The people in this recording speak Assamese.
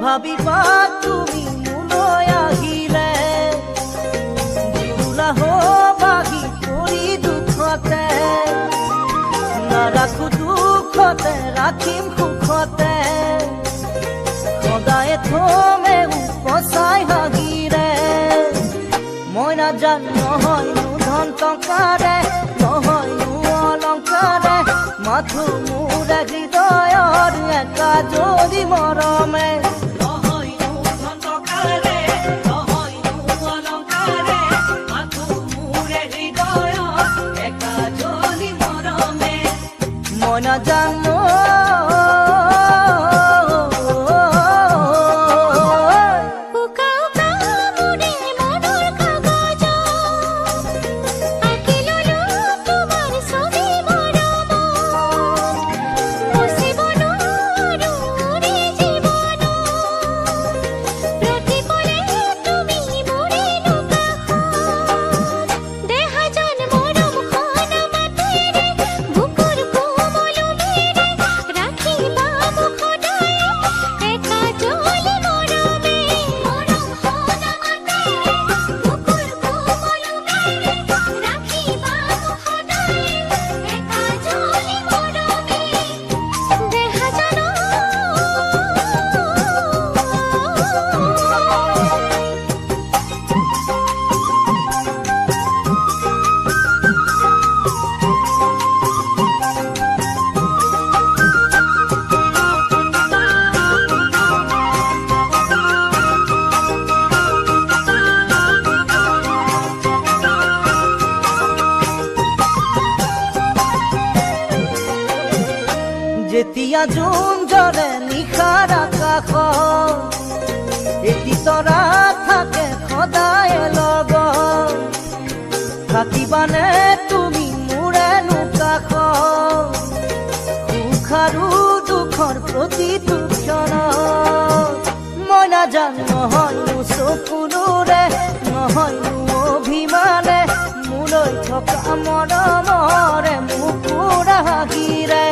ভাবিবা তুমি মোলৈ আহিলে জুৰুলা হবাহি পৰি দুখতে নাৰাখো দুখতে ৰাখিম সুখতে সদায় থমে উপচাই হাগিৰে মই নাজানো নহয়নো ধন টকাৰে নহয়নো অলংকাৰে মাথো মোৰে হৃদয়ৰ একা যদি মৰমে মই নাজানো যেতিয়া জোন জ্বলে নিশাৰ আকাশ এটি তৰা থাকে সদায় লগত থাকিবানে তুমি মোৰেনো কাষ সুখ আৰু দুখৰ প্ৰতিটো ক্ষণত মই নাজানো নহয়নো চকুৰে নহয়নো অভিমানে মোলৈ থকা মৰমৰে মুকুৰা হাগিৰে